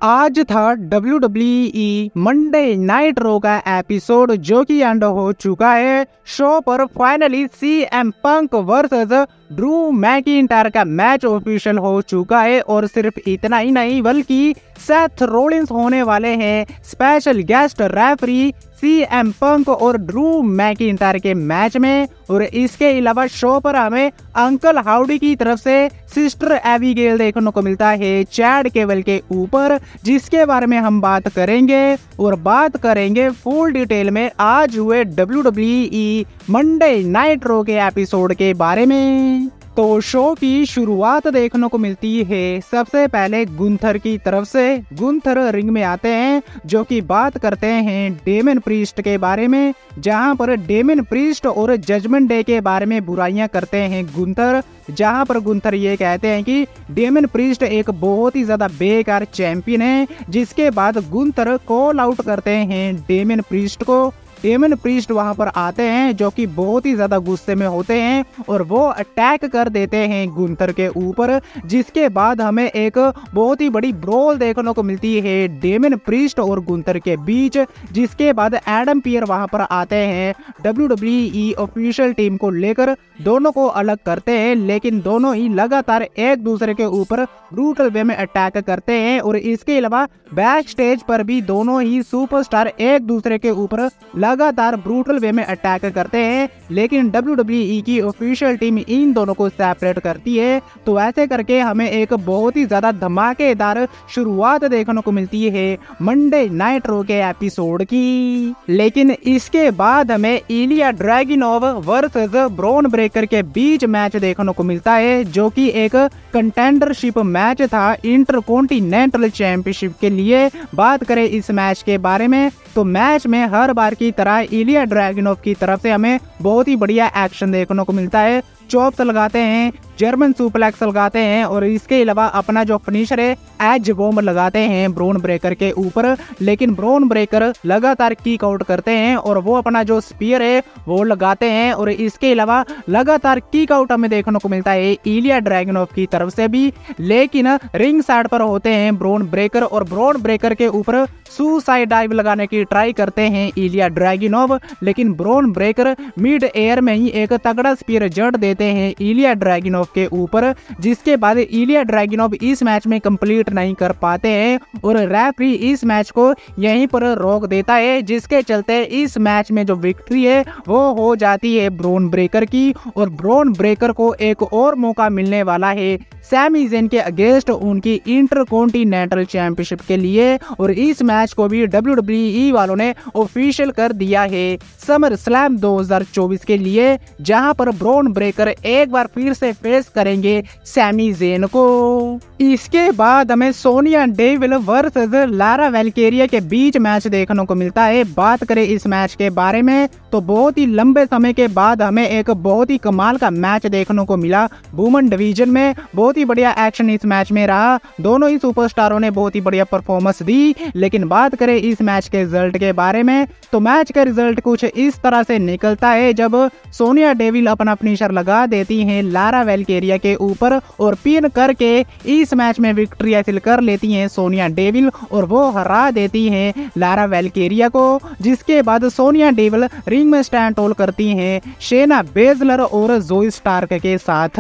आज था WWE Monday night रो का एपिसोड जो कि एंड हो चुका है। शो पर फाइनली CM पंक वर्सेस ड्रू मैकिंटायर का मैच ऑफिशियल हो चुका है और सिर्फ इतना ही नहीं बल्कि सेथ रोलिंस होने वाले हैं स्पेशल गेस्ट रेफरी CM पंक और ड्रू मैकिंटायर के मैच में। और इसके अलावा शो पर हमें अंकल हाउडी की तरफ से सिस्टर एबिगेल देखने को मिलता है चैड केबल के ऊपर, जिसके बारे में हम बात करेंगे और बात करेंगे फुल डिटेल में आज हुए WWE मंडे नाइट रो के एपिसोड के बारे में। तो शो की शुरुआत देखने को मिलती है सबसे पहले गुंथर की तरफ से। गुंथर रिंग में आते हैं जो कि बात करते हैं डेमन प्रीस्ट के बारे में, जहां पर डेमन प्रीस्ट और जजमेंट डे के बारे में बुराइयां करते हैं गुंथर। जहां पर गुंथर ये कहते हैं कि डेमन प्रीस्ट एक बहुत ही ज्यादा बेकार चैंपियन है, जिसके बाद गुंथर कॉल आउट करते हैं डेमन प्रीस्ट को। डेमन प्रीस्ट वहां पर आते हैं जो कि बहुत ही ज्यादा गुस्से में होते हैं और वो अटैक कर देते हैं गुंथर के ऊपर, जिसके बाद हमें एक बहुत ही बड़ी ब्रोल देखने को मिलती है डेमन प्रीस्ट और गुंथर के बीच। जिसके बाद एडम पियर वहां पर आते हैं WWE ऑफिशियल टीम को लेकर, दोनों को अलग करते हैं, लेकिन दोनों ही लगातार एक दूसरे के ऊपर ब्रूटल वे में अटैक करते हैं। और इसके अलावा बैक स्टेज पर भी दोनों ही सुपरस्टार एक दूसरे के ऊपर लगातार ब्रूटल वे में अटैक करते हैं, लेकिन WWE की ऑफिशियल टीम इन दोनों को सेपरेट करती है। तो ऐसे करके हमें एक बहुत ही ज्यादा धमाकेदार शुरुआत देखने को मिलती है मंडे नाइट रो के एपिसोड की। लेकिन इसके बाद हमें इलिया ड्रैगिनोव वर्सेस ब्रॉन ब्रेकर के बीच मैच देखने को मिलता है, जो कि एक कंटेंडरशिप मैच था इंटरकॉन्टिनेंटल चैंपियनशिप के लिए। बात करें इस मैच के बारे में तो मैच में हर बार की तरह इलिया ड्रैगिनोव की तरफ से हमें बहुत ही बढ़िया एक्शन देखने को मिलता है। चॉप्स लगाते हैं, जर्मन सुप्लेक्स लगाते हैं और इसके अलावा अपना जो फिनिशर है एज बॉम्ब लगाते हैं ब्रॉन ब्रेकर के ऊपर, लेकिन ब्रॉन ब्रेकर लगातार किक आउट करते हैं और वो अपना जो स्पीयर है वो लगाते हैं। और इसके अलावा लगातार किक आउट हमें देखने को मिलता है इलिया ड्रैगिनोव की तरफ से भी, लेकिन रिंग साइड पर होते हैं ब्रॉन ब्रेकर और ब्रॉन ब्रेकर के ऊपर सुसाइड डाइव लगाने की ट्राई करते हैं इलिया ड्रैगिनोव, लेकिन ब्रॉन ब्रेकर मिड एयर में ही एक तगड़ा स्पीयर जड़ देते हैं इलिया ड्रैगिनोव के ऊपर। जिसके बाद इलिया ड्रैगिनोव इस मैच में कंप्लीट नहीं कर पाते हैं और रेफरी इस मैच को यहीं पर रोक देता है, जिसके चलते इस मैच में जो विक्ट्री है वो हो जाती है ब्रॉन ब्रेकर की। और ब्रॉन ब्रेकर को एक और मौका मिलने वाला है सैमी ज़ेन के अगेंस्ट उनकी इंटरकॉन्टिनेंटल चैंपियनशिप के लिए। और इस मैच को भी WWE वालों ने ऑफिशियल कर दिया है समर स्लैम 2024 के लिए, जहां पर ब्रॉन ब्रेकर एक बार फिर से फेस करेंगे सैमी ज़ेन को। इसके बाद हमें सोनिया डेविल वर्सेस लारा वेल्केरिया के बीच मैच देखने को मिलता है। बात करें इस मैच के बारे में तो बहुत ही लंबे समय के बाद हमें एक बहुत ही कमाल का मैच देखने को मिला वुमेन डिवीजन में। बहुत ही बढ़िया एक्शन इस मैच में रहा, दोनों ही सुपरस्टारों ने बहुत ही बढ़िया परफॉर्मेंस दी। लेकिन बात करें इस मैच के रिजल्ट के बारे में तो मैच का रिजल्ट कुछ इस तरह से निकलता है जब सोनिया डेविल अपना फिनिशर लगा देती हैं लारा वेल्केरिया के ऊपर और पिन करके इस मैच में विक्ट्री हासिल कर लेती हैं सोनिया डेविल और वो हरा देती हैं लारा वेल्केरिया को। जिसके बाद सोनिया डेविल रिंग में स्टैंड टॉल करती हैं शेना बेजलर और जोई स्टार्क के साथ।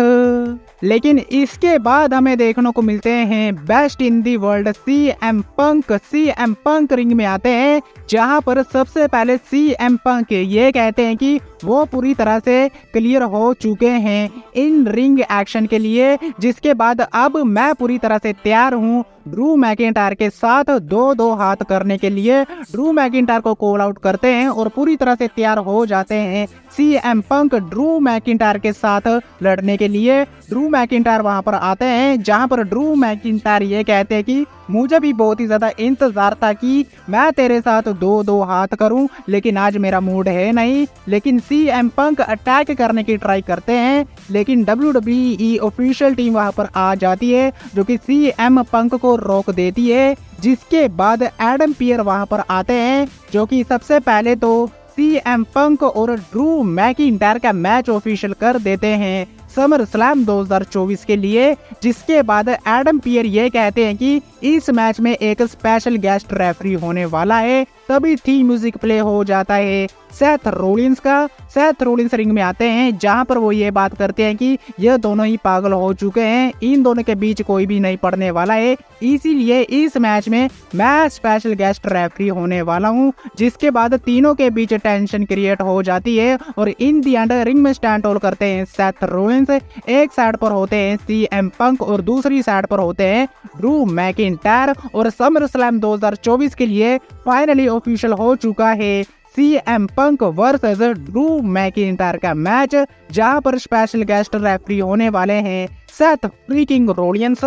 लेकिन इसके बाद हमें देखने को मिलते हैं best in the world CM punk ring में आते हैं, जहां पर सबसे पहले CM पंक ये कहते हैं कि वो पूरी तरह से क्लियर हो चुके हैं इन रिंग एक्शन के लिए। जिसके बाद अब मैं पूरी तरह से तैयार हूँ ड्रू मैकिंटायर के साथ दो हाथ करने के लिए। ड्रू मैकिंटायर को कॉल आउट करते हैं और पूरी तरह से तैयार हो जाते हैं CM पंक ड्रू मैकिंटायर के साथ लड़ने के लिए। ड्रू मैकिंटायर वहां पर आते हैं, जहां पर ड्रू मैकिंटायर ये कहते हैं कि मुझे भी बहुत ही ज्यादा इंतजार था कि मैं तेरे साथ दो हाथ करूं, लेकिन आज मेरा मूड है नहीं। लेकिन CM पंक अटैक करने की ट्राई करते हैं, लेकिन WWE ऑफिशियल टीम वहां पर आ जाती है जो कि CM पंक को रोक देती है। जिसके बाद एडम पियर वहां पर आते हैं, जो कि सबसे पहले तो CM पंक और ड्रू मैकिंटायर का मैच ऑफिशियल कर देते हैं समर स्लैम 2024 के लिए, जिसके बाद एडम पियर ये कहते हैं कि इस मैच में एक स्पेशल गेस्ट रेफरी होने वाला है। तभी थीम म्यूजिक प्ले हो जाता है सेथ रोलिंस का। सेथ रोलिंस रिंग में आते हैं, जहां पर वो ये बात करते हैं कि ये दोनों ही पागल हो चुके हैं, इन दोनों के बीच कोई भी नहीं पड़ने वाला है, इसीलिए इस मैच में मैं स्पेशल गेस्ट रेफरी होने वाला हूं। जिसके बाद तीनों के बीच टेंशन क्रिएट हो जाती है और इन दी एंड रिंग में स्टैंड होल्ड करते हैं सेथ रोलिंस। एक साइड पर होते हैं CM पंक और दूसरी साइड पर होते हैं ड्रू मैकिंटायर। और समर स्लैम 2024 के लिए फाइनली ऑफिशियल हो चुका है CM पंक वर्सेस ड्रू मैकिंटायर का मैच, जहां पर स्पेशल गेस्ट रेफरी होने वाले हैं सेथ फ्रीकिंग रोलिंस।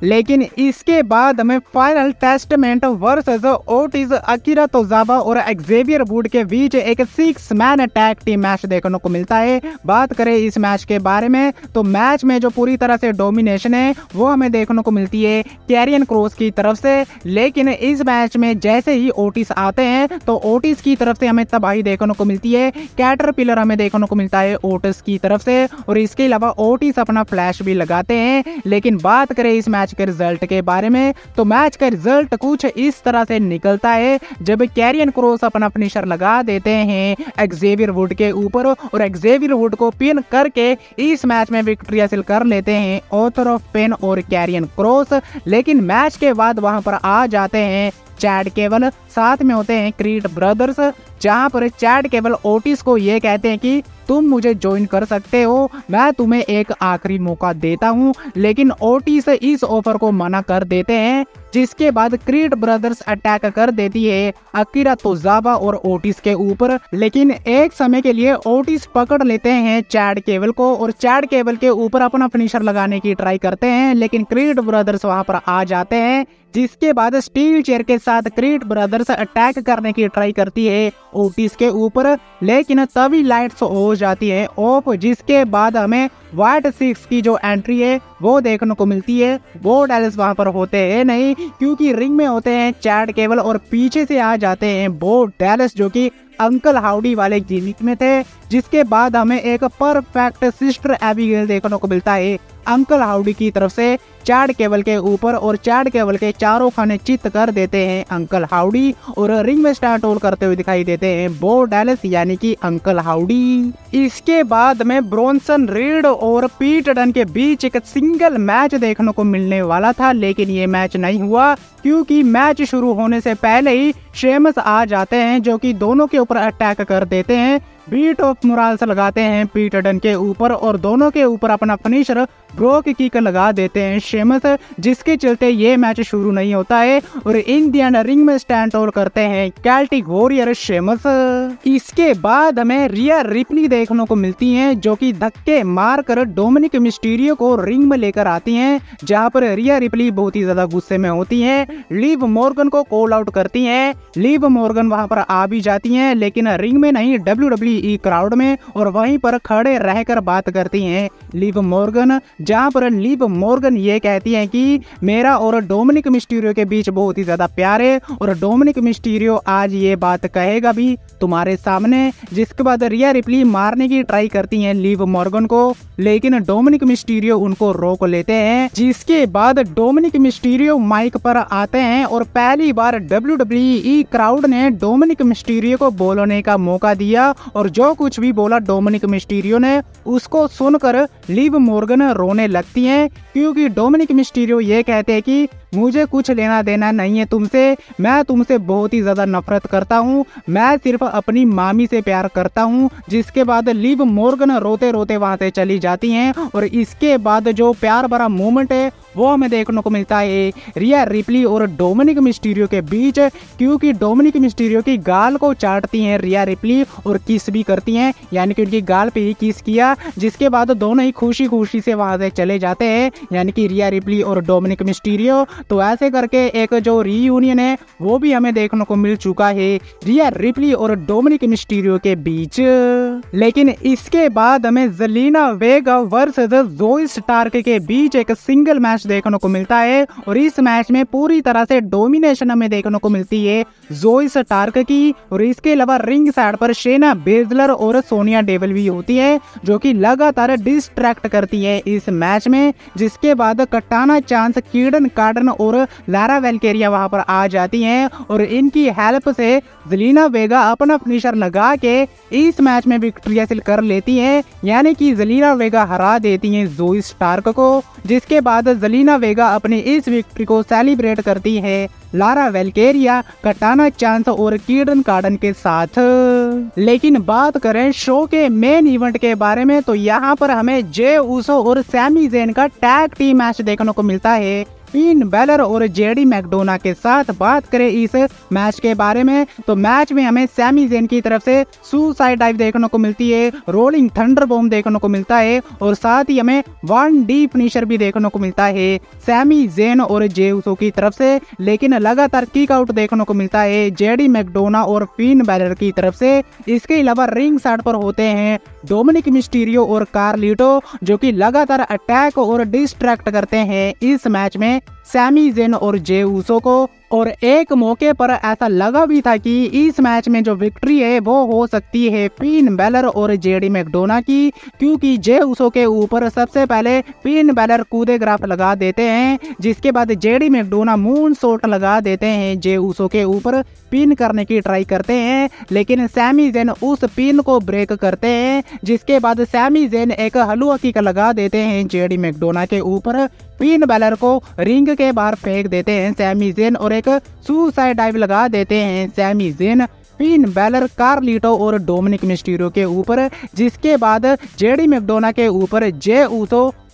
लेकिन इसके बाद हमें final testament versus Otis, Akira Tozawa और एक्जेवियर वुड के बीच एक 6 मैन टैग टीम मैच देखने को मिलता है। बात करें इस मैच के बारे में तो मैच में जो पूरी तरह से डोमिनेशन है वो हमें देखने को मिलती है कैरियन क्रॉस की तरफ से। लेकिन इस मैच में जैसे ही ओटिस आते हैं तो ओटिस की तरफ से हमें तबाही देखने को मिलती है। कैटरपिलर हमें देखने को मिलता है ओटिस की तरफ से और इसके अलावा ओटिस अपना फ्लैश भी लगाते हैं। लेकिन बात करें इस मैच के रिजल्ट के बारे में तो मैच का रिजल्ट कुछ इस तरह से निकलता है, जब कैरियन क्रॉस अपना फिनिशर लगा देते हैं एक्जेवियर वुड के ऊपर और एक्जेवियर वुड को पिन करके इस मैच में विक्ट्री हासिल कर लेते हैं ऑथर ऑफ पेन और कैरियन क्रॉस। लेकिन मैच के बाद वहां पर आ जाते हैं चैड केबल, साथ में होते हैं क्रीड ब्रदर्स, जहां पर चैड केबल ओटिस को ये कहते हैं कि तुम मुझे ज्वाइन कर सकते हो, मैं तुम्हें एक आखिरी मौका देता हूं। लेकिन ओटिस इस ऑफर को मना कर देते हैं, जिसके बाद क्रीड ब्रदर्स अटैक कर देती है अकीरा तोजावा और ओटिस के ऊपर। लेकिन एक समय के लिए ओटिस पकड़ लेते हैं चैड केबल को और चैड केबल के ऊपर अपना फिनिशर लगाने की ट्राई करते हैं, लेकिन क्रीड ब्रदर्स वहां पर आ जाते हैं। जिसके बाद स्टील चेयर के साथ क्रीड ब्रदर्स अटैक करने की ट्राई करती है ओटिस के ऊपर, लेकिन तभी लाइट्स हो जाती है ऑफ। जिसके बाद हमें व्हाइट 6 की जो एंट्री है वो देखने को मिलती है। बो डैलस वहां पर होते हैं नहीं, क्योंकि रिंग में होते हैं चैड केबल और पीछे से आ जाते हैं बो डैलस, जो कि अंकल हाउडी वाले गिमिक में थे। जिसके बाद हमें एक परफेक्ट सिस्टर एबिगेल देखने को मिलता है अंकल हाउडी की तरफ से चैड केबल के ऊपर और चैड केबल के चारों खाने चित कर देते हैं अंकल हाउडी और रिंग में स्टैंड होल्ड करते हुए दिखाई देते हैं बो डैलस यानी कि अंकल हाउडी। इसके बाद में ब्रॉन्सन रीड और पीट डन के बीच एक सिंगल मैच देखने को मिलने वाला था, लेकिन ये मैच नहीं हुआ क्योंकि मैच शुरू होने से पहले ही शेमस आ जाते हैं, जो कि दोनों के ऊपर अटैक कर देते हैं। बीट ऑफ मोराल्स लगाते हैं पीट डन के ऊपर और दोनों के ऊपर अपना फिनिशर ब्रोक किक लगा देते हैं शेमस, जिसके चलते ये मैच शुरू नहीं होता है और इंडियन रिंग में स्टैंड होल्ड करते हैं कैल्टिक वॉरियर शेमस। इसके बाद हमें रिया रिप्ली देखने को मिलती हैं, जो कि धक्के मारकर डोमिनिक मिस्टीरियो को रिंग में लेकर आती हैं, जहां पर रिया रिप्ली बहुत ही ज्यादा गुस्से में होती हैं। लिव मॉर्गन को कॉल आउट करती हैं। लिव मॉर्गन वहां पर आ भी जाती हैं, लेकिन रिंग में नहीं WWE क्राउड में, और वहीं पर खड़े रहकर बात करती हैं लिव मॉर्गन, जहां पर लिव मॉर्गन ये कहती हैं कि मेरा और डोमिनिक मिस्टीरियो के बीच बहुत ही ज्यादा प्यार है और डोमिनिक मिस्टीरियो आज ये बात कहेगा भी तुम्हारे सामने। जिसके बाद रिया रिप्ली मारने की ट्राई करती हैं लिव मॉर्गन को, लेकिन डोमिनिक मिस्टीरियो उनको रोक लेते हैं। जिसके बाद डोमिनिक मिस्टीरियो माइक पर आते हैं और पहली बार WWE क्राउड ने डोमिनिक मिस्टीरियो को बोलने का मौका दिया और जो कुछ भी बोला डोमिनिक मिस्टीरियो ने उसको सुनकर लिव मॉर्गन रोने लगती हैं, क्योंकि डोमिनिक मिस्टीरियो ये कहते हैं कि मुझे कुछ लेना देना नहीं है तुमसे, मैं तुमसे बहुत ही ज्यादा नफरत करता हूँ, मैं सिर्फ अपनी मामी से प्यार करता हूँ। जिसके बाद लिव मॉर्गन रोते रोते वहां से चली जाती हैं और इसके बाद जो प्यार भरा मोमेंट है वो हमें देखने को मिलता है रिया रिप्ली और डोमिनिक मिस्टीरियो के बीच, क्योंकि डोमिनिक मिस्टीरियो की गाल को चाटती हैं रिया रिप्ली और किस भी करती हैं, यानी कि उनकी गाल पे ही किस किया। जिसके बाद दोनों ही खुशी खुशी से वहां से चले जाते हैं, यानी कि रिया रिप्ली और डोमिनिक मिस्टीरियो। तो ऐसे करके एक जो रीयूनियन है वो भी हमें देखने को मिल चुका है रिया रिप्ली और डोमिनिक मिस्टीरियो के बीच। लेकिन इसके बाद हमें जेलिना वेगा वर्सेस ज़ोई स्टार्क के बीच एक सिंगल मैच देखने को मिलता है और इस मैच में पूरी तरह से डोमिनेशन हमें देखने को मिलती है ज़ोई स्टार्क की। और इसके अलावा रिंग साइड पर शेना बेजलर और सोनिया डेविल भी होती है जो कि लगातार डिस्ट्रैक्ट करती है इस मैच में। जिसके बाद कटाना चांस, कीडन कार्डन और लारा वेल्केरिया वहां पर आ जाती हैं और इनकी हेल्प से जेलिना वेगा अपना फिनिशर लगा के इस मैच में विक्ट्री हासिल कर लेती हैं, यानी कि जेलिना वेगा हरा देती हैं ज़ोई स्टार्क को। जिसके बाद जेलिना वेगा अपनी इस विक्ट्री को सेलिब्रेट करती है लारा वेल्केरिया, कटाना चांस और कीडन कार्डन के साथ। लेकिन बात करें शो के मेन इवेंट के बारे में तो यहाँ पर हमें जे ऊसो और सैमी ज़ेन का टैग टीम मैच देखने को मिलता है फिन बैलर और जेडी मैकडोना के साथ। बात करें इस मैच के बारे में तो मैच में हमें सैमी ज़ेन की तरफ से सुसाइड डाइव देखने को मिलती है, रोलिंग थंडर बॉम्ब देखने को मिलता है और साथ ही हमें 1D फिनिशर भी देखने को मिलता है सैमी ज़ेन और जे ऊसो की तरफ से। लेकिन लगातार किक आउट देखने को मिलता है जेडी मैकडोना और फिन बैलर की तरफ से। इसके अलावा रिंग साइड पर होते हैं डोमिनिक मिस्टीरियो और कार्लिटो जो कि लगातार अटैक और डिस्ट्रैक्ट करते हैं इस मैच में सैमी ज़ेन और जे ऊसो को। और एक मौके पर ऐसा लगा भी था कि इस मैच में जो विक्ट्री है वो हो सकती है फिन बैलर और जेडी मैकडोना की, क्योंकि जे ऊसो के ऊपर सबसे पहले फिन बैलर कूदे ग्राफ लगा देते हैं जिसके बाद जेडी मैकडोना मून शॉट लगा देते हैं जे ऊसो के ऊपर, पिन करने की ट्राई करते हैं लेकिन सैमी ज़ेन उस पिन को ब्रेक करते हैं। जिसके बाद सैमी ज़ेन एक हलवा किक लगा देते हैं जेडी मैकडोना के ऊपर, फिन बैलर को रिंग के बाहर फेंक देते हैं सैमी ज़ेन और एक सुसाइड डाइव लगा देते हैं Sami Zayn, Finn Balor, Carlito और डोमिनिक मिस्टीरियो के ऊपर। जिसके बाद जेडी मैकडोना के ऊपर जे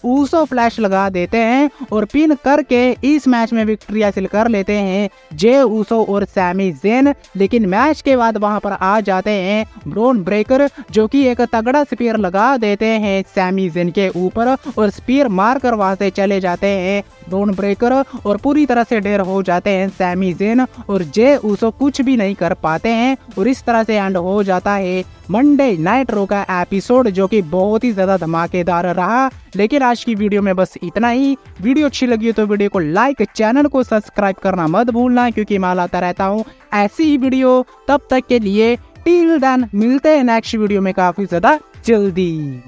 ऊसो फ्लैश लगा देते हैं और पिन करके इस मैच में विक्ट्री हासिल कर लेते हैं जे ऊसो और सैमी ज़ेन। लेकिन मैच के बाद वहां पर आ जाते हैं ब्रॉन ब्रेकर जो कि एक तगड़ा स्पीयर लगा देते हैं सैमी ज़ेन के ऊपर और स्पीयर मारकर वहां से चले जाते हैं ब्रॉन ब्रेकर और पूरी तरह से ढेर हो जाते हैं सैमी ज़ेन और जे ऊसो कुछ भी नहीं कर पाते हैं। और इस तरह से एंड हो जाता है मंडे नाइट रो का एपिसोड जो कि बहुत ही ज्यादा धमाकेदार रहा। लेकिन आज की वीडियो में बस इतना ही। वीडियो अच्छी लगी हो तो वीडियो को लाइक, चैनल को सब्सक्राइब करना मत भूलना क्योंकि मैं लाता रहता हूँ ऐसी ही वीडियो। तब तक के लिए टिल देन मिलते हैं नेक्स्ट वीडियो में काफी ज्यादा जल्दी।